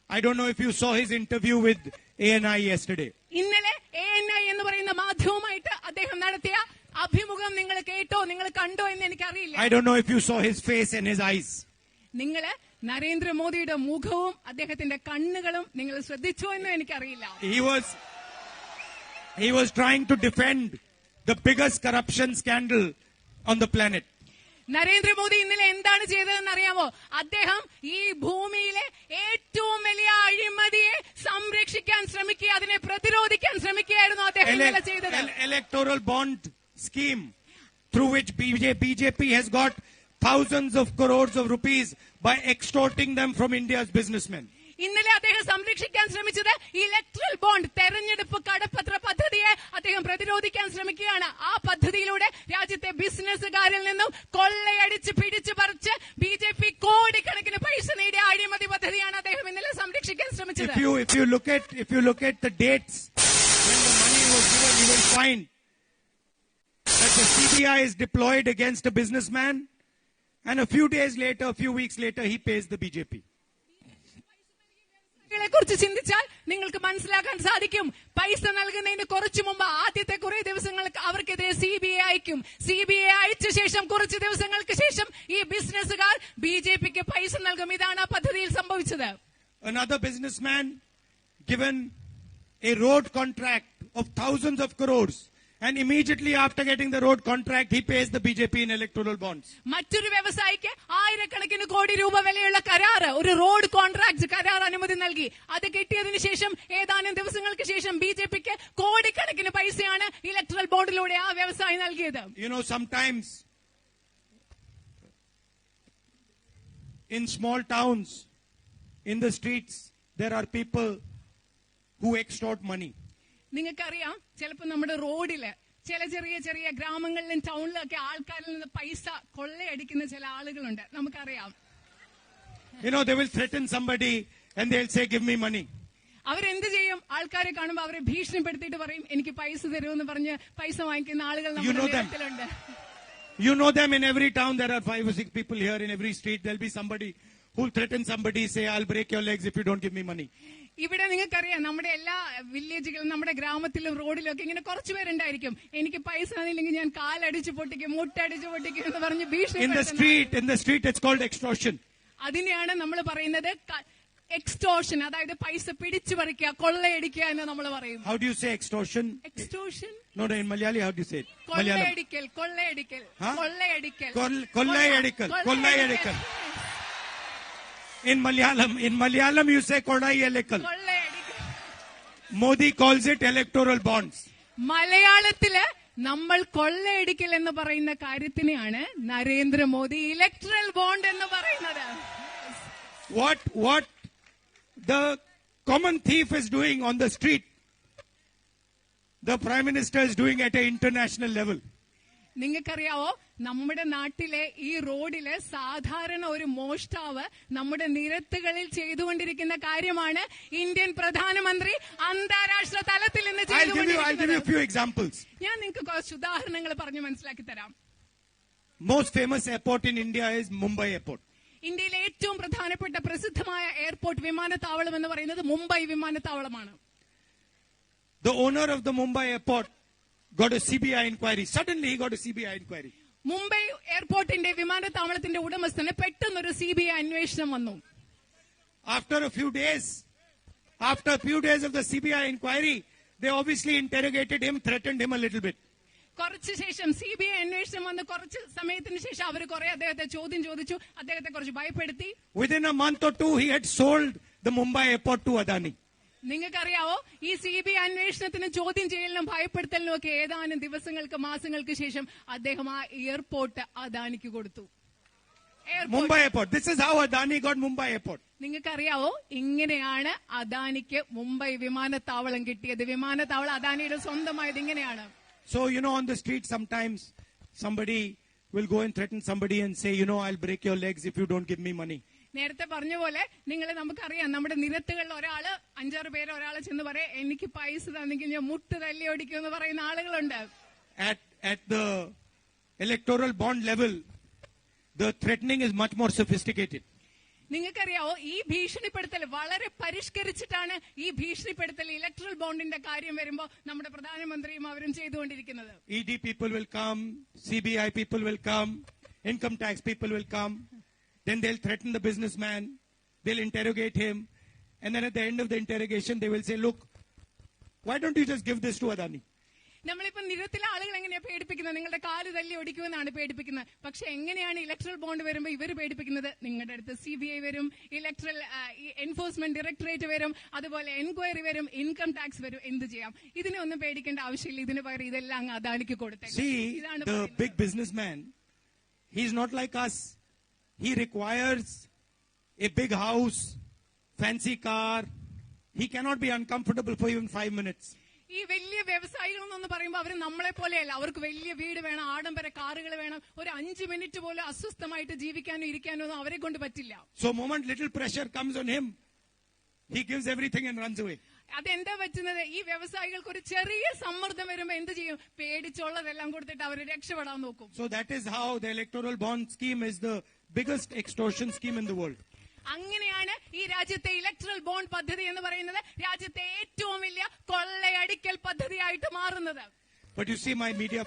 I don't know if you saw his interview with ANI yesterday. ഇന്നലെ ANI എന്ന് പറയുന്ന മാധ്യമമായിട്ട് അദ്ദേഹം നടത്തിയ അഭിമുഖം നിങ്ങൾ കേട്ടോ, നിങ്ങൾ കണ്ടോ എന്ന് എനിക്കറിയില്ല. I don't know if you saw his face and his eyes. നിങ്ങള് നരേന്ദ്രമോദിയുടെ മുഖവും അദ്ദേഹത്തിന്റെ കണ്ണുകളും നിങ്ങൾ ശ്രദ്ധിച്ചോ എന്നും എനിക്കറിയില്ല. He was trying to defend the biggest corruption scandal on the planet. Narendra Modi ഇന്നലെ എന്താണ് ചെയ്തതെന്ന് അറിയാമോ? അദ്ദേഹം ഈ ഭൂമിയിലെ ഏറ്റവും വലിയ അഴിമതിയെ സംരക്ഷിക്കാൻ ശ്രമിക്കുക, അതിനെ പ്രതിരോധിക്കാൻ ശ്രമിക്കുകയായിരുന്നു അദ്ദേഹം ഇന്നലെ ചെയ്തത്. Electoral bond scheme through which BJP has got thousands of crores of rupees by extorting them from India's businessmen. ഇന്നലെ അദ്ദേഹം സംരക്ഷിക്കാൻ ശ്രമിച്ചത് ഇലക്ട്രൽ ബോണ്ട്, തെരഞ്ഞെടുപ്പ് കടപ്പത്ര പദ്ധതിയെ അദ്ദേഹം പ്രതിരോധിക്കാൻ ശ്രമിക്കുകയാണ്. ആ പദ്ധതിയിലൂടെ രാജ്യത്തെ ബിസിനസ്സുകാരിൽ നിന്നും കൊള്ളയടിച്ച് പിടിച്ചു പറിച്ച് BJP കോടിക്കണക്കിന് പൈസ നേടിയ അഴിമതി പദ്ധതിയാണ് അദ്ദേഹം ഇന്നലെ സംരക്ഷിക്കാൻ ശ്രമിച്ചത്. If you look at the dates when the money was given, you will find that the CBI is deployed against a businessman, and a few days later, a few weeks later, he pays the BJP. കുറിച്ച് ചിന്തിച്ചാൽ നിങ്ങൾക്ക് മനസ്സിലാക്കാൻ സാധിക്കും, പൈസ നൽകുന്നതിന് കുറച്ചു മുമ്പ് ആദ്യത്തെ കുറെ ദിവസങ്ങൾക്ക് അവർക്കെതിരെ CBI അയക്കും. CBI അയച്ച ശേഷം കുറച്ച് ദിവസങ്ങൾക്ക് ശേഷം ഈ ബിസിനസ്സുകാർ BJPക്ക് പൈസ നൽകും. ഇതാണ് ആ പദ്ധതിയിൽ സംഭവിച്ചത്. Another businessman given a road contract of thousands of crores, and immediately after getting the road contract, he pays the BJP in electoral bonds. മറ്റൊരു വ്യവസായിക്ക് ആയിരക്കണക്കിന് കോടി രൂപ വിലയുള്ള കരാറ്, ഒരു റോഡ് കോൺട്രാക്ട് കരാർ അനുമതി നൽകി. അത് കിട്ടിയതിനു ശേഷം ഏതാനും ദിവസങ്ങൾക്ക് ശേഷം BJPക്ക് കോടിക്കണക്കിന് പൈസയാണ് ഇലക്ട്രൽ ബോണ്ടിലൂടെ ആ വ്യവസായി നൽകിയത്. You know, sometimes in small towns, in the streets, there are people who extort money. നിങ്ങൾക്കറിയാം, ചിലപ്പോൾ നമ്മുടെ റോഡില് ചില ചെറിയ ചെറിയ ഗ്രാമങ്ങളിലും ടൗണിലൊക്കെ ആൾക്കാരിൽ നിന്ന് പൈസ കൊള്ളയടിക്കുന്ന ചില ആളുകളുണ്ട്. നമുക്കറിയാം. You know, they will threaten somebody and they'll say, give me money. അവരെന്ത് ചെയ്യും? ആൾക്കാരെ കാണുമ്പോൾ അവരെ ഭീഷണിപ്പെടുത്തിയിട്ട് പറയും, എനിക്ക് പൈസ തരുമെന്ന് പറഞ്ഞ് പൈസ വാങ്ങിക്കുന്ന ആളുകൾ നമ്മുടെ നാട്ടിലുണ്ട്. You know them. In every town there are 5 or 6 people here. In every street there'll be somebody who'll threaten somebody, say, I'll break your legs if you don't give me money. ഇവിടെ നിങ്ങൾക്കറിയാം, നമ്മുടെ എല്ലാ വില്ലേജുകളും നമ്മുടെ ഗ്രാമത്തിലും റോഡിലും ഒക്കെ ഇങ്ങനെ കുറച്ചു പേരുണ്ടായിരിക്കും, എനിക്ക് പൈസ തന്നില്ലെങ്കിൽ ഞാൻ കാലടിച്ചു പൊട്ടിക്കും, മുട്ടടിച്ചു പൊട്ടിക്കും എന്ന് പറഞ്ഞ് ഭീഷണി. In the street it's called extortion. അതിനെയാണ് നമ്മൾ പറയുന്നത് എക്സ്റ്റോർഷൻ, അതായത് പൈസ പിടിച്ചു പറിക്കുക, കൊള്ളയടിക്കുക എന്ന് നമ്മൾ പറയും. How do you say extortion? Extortion? No, in Malayali how do you say it? കൊള്ളയടിക്കൽ, കൊള്ളയടിക്കൽ, കൊള്ളയടിക്കൽ, കൊള്ളയടിക്കൽ. In Malayalam you say kodayalekal. Modi calls it electoral bonds. മലയാളത്തില് നമ്മൾ കൊള്ളയടിക്കൽ എന്ന് പറയുന്ന കാര്യത്തിനെയാണ് നരേന്ദ്രമോദി ഇലക്ട്രൽ ബോണ്ട് എന്ന് പറയുന്നത്. What the common thief is doing on the street, the Prime Minister is doing at an international level. നിങ്ങൾക്കറിയാവോ, നമ്മുടെ നാട്ടിലെ ഈ റോഡില് സാധാരണ ഒരു മോഷ്ടാവ് നമ്മുടെ നിരത്തുകളിൽ ചെയ്തുകൊണ്ടിരിക്കുന്ന കാര്യമാണ് ഇന്ത്യൻ പ്രധാനമന്ത്രി അന്താരാഷ്ട്ര തലത്തിൽ നിന്ന് ചെയ്തുകൊണ്ടിരിക്കുന്നത്. ഞാൻ നിങ്ങൾക്ക് കുറച്ച് ഉദാഹരണങ്ങൾ പറഞ്ഞു മനസ്സിലാക്കി തരാം. Most famous airport in India is Mumbai airport. ഇന്ത്യയിലെ ഏറ്റവും പ്രധാനപ്പെട്ട പ്രസിദ്ധമായ എയർപോർട്ട് വിമാനത്താവളം എന്ന് പറയുന്നത് Mumbai വിമാനത്താവളമാണ്. The owner of the Mumbai airport got a CBI inquiry. Suddenly he got a CBI inquiry. Mumbai എയർപോർട്ടിന്റെ വിമാനത്താവളത്തിന്റെ ഉടമസ്ഥന് പെട്ടെന്നൊരു CBI അന്വേഷണം വന്നു. After a few days of the CBI inquiry, they obviously interrogated him, threatened him a little bit. കുറച്ചു ശേഷം CBI അന്വേഷണം വന്ന് കുറച്ച് സമയത്തിന് ശേഷം അവർ കുറെ അദ്ദേഹത്തെ ചോദ്യം ചോദിച്ചു, അദ്ദേഹത്തെ കുറച്ച് ഭയപ്പെടുത്തി. Within a month or two he had sold the Mumbai airport to Adani. നിങ്ങൾക്കറിയാവോ, ഈ CBI അന്വേഷണത്തിനും ചോദ്യം ചെയ്യലിനും ഭയപ്പെടുത്തലിനും ഒക്കെ ഏതാനും ദിവസങ്ങൾക്ക് മാസങ്ങൾക്ക് ശേഷം അദ്ദേഹം ആ എയർപോർട്ട് അദാനിക്ക് കൊടുത്തു. Mumbai airport. This is how Adani got Mumbai airport. നിങ്ങൾക്കറിയാവോ, ഇങ്ങനെയാണ് അദാനിക്ക് മുംബൈ വിമാനത്താവളം കിട്ടിയത്. വിമാനത്താവളം അദാനിയുടെ സ്വന്തമായത് ഇങ്ങനെയാണ്. So, you know, on the street sometimes somebody will go and threaten somebody and say, you know, I'll break your legs if you don't give me money. നേരത്തെ പറഞ്ഞ പോലെ നമുക്കറിയാം, നമ്മുടെ നിരത്തുകളിൽ ഒരാള് 5-6 പേര് ഒരാളെ ചെന്ന് പറയാം, എനിക്ക് പൈസ തന്നെങ്കിൽ ഞാൻ മുട്ട് തല്ലി ഓടിക്കും എന്ന് പറയുന്ന ആളുകളുണ്ട്. At the electoral bond level, the threatening is much more sophisticated. നിങ്ങൾക്കറിയാവോ, ഈ ഭീഷണിപ്പെടുത്തൽ വളരെ പരിഷ്കരിച്ചിട്ടാണ് ഈ ഭീഷണിപ്പെടുത്തൽ ഇലക്ട്രൽ ബോണ്ടിന്റെ കാര്യം വരുമ്പോ നമ്മുടെ പ്രധാനമന്ത്രിയും അവരും ചെയ്തുകൊണ്ടിരിക്കുന്നത്. ED people will come, CBI people will come, income tax people will come, then they'll threaten the businessman, they'll interrogate him, and then at the end of the interrogation they will say, look, why don't you just give this to Adani? നമ്മളിപ്പോ നിരത്തിലെ ആളുകൾ എങ്ങനെയാ പേടിപ്പിക്കുന്നത്? നിങ്ങളുടെ കാല് തല്ലി ഒടിക്കുമെന്നാണ് പേടിപ്പിക്കുന്നത്. പക്ഷെ എങ്ങനെയാണ് electoral bond വരുമ്പോ ഇവർ പേടിപ്പിക്കുന്നത്? നിങ്ങളുടെ അടുത്ത് CBI വരും, ഇലക്ട്രൽ എൻഫോഴ്സ്മെന്റ് ഡയറക്ടറേറ്റ് വരും, അതുപോലെ എൻക്വയറി വരും, ഇൻകം ടാക്സ് വരും. എന്ത് ചെയ്യാം? ഇതിനെ ഒന്നും പേടിക്കേണ്ട ആവശ്യമില്ല. ഇതിന് പകരം ഇതെല്ലാം അങ്ങ് അദാനിക്ക് കൊടുത്തേക്കാം. See, the big businessman, he's not like us. He requires a big house, fancy car. He cannot be uncomfortable for even 5 minutes. ഈ വലിയ വ്യവസായികൾ എന്നൊന്ന് പറയുമ്പോൾ അവർ നമ്മളെ പോലെയല്ല. അവർക്ക് വലിയ വീട് വേണം, ആഡംബര കാറുകൾ വേണം. ഒരു 5 മിനിറ്റ് പോലും അസ്വസ്ഥമായിട്ട് ജീവിക്കാനോ ഇരിക്കാനോ ഒന്നും അവരെ കൊണ്ട് പറ്റില്ല. So moment little pressure comes on him, he gives everything and runs away. അതെന്താ പറ്റുന്നത്? ഈ വ്യവസായികൾക്ക് ഒരു ചെറിയ സമ്മർദ്ദം വരുമ്പോ എന്ത് ചെയ്യും? പേടിച്ചുള്ളതെല്ലാം കൊടുത്തിട്ട് അവർ രക്ഷപ്പെടാൻ നോക്കും. So that is how the electoral bond scheme is the biggest extortion scheme in the world. അങ്ങനെയാണ് ഈ രാജ്യത്തെ ഇലക്ട്രൽ ബോണ്ട് പദ്ധതി എന്ന് പറയുന്നത് രാജ്യത്തെ ഏറ്റവും വലിയ കൊള്ളയടിക്കൽ പദ്ധതിയായിട്ട് മാറുന്നത്. But you see, my media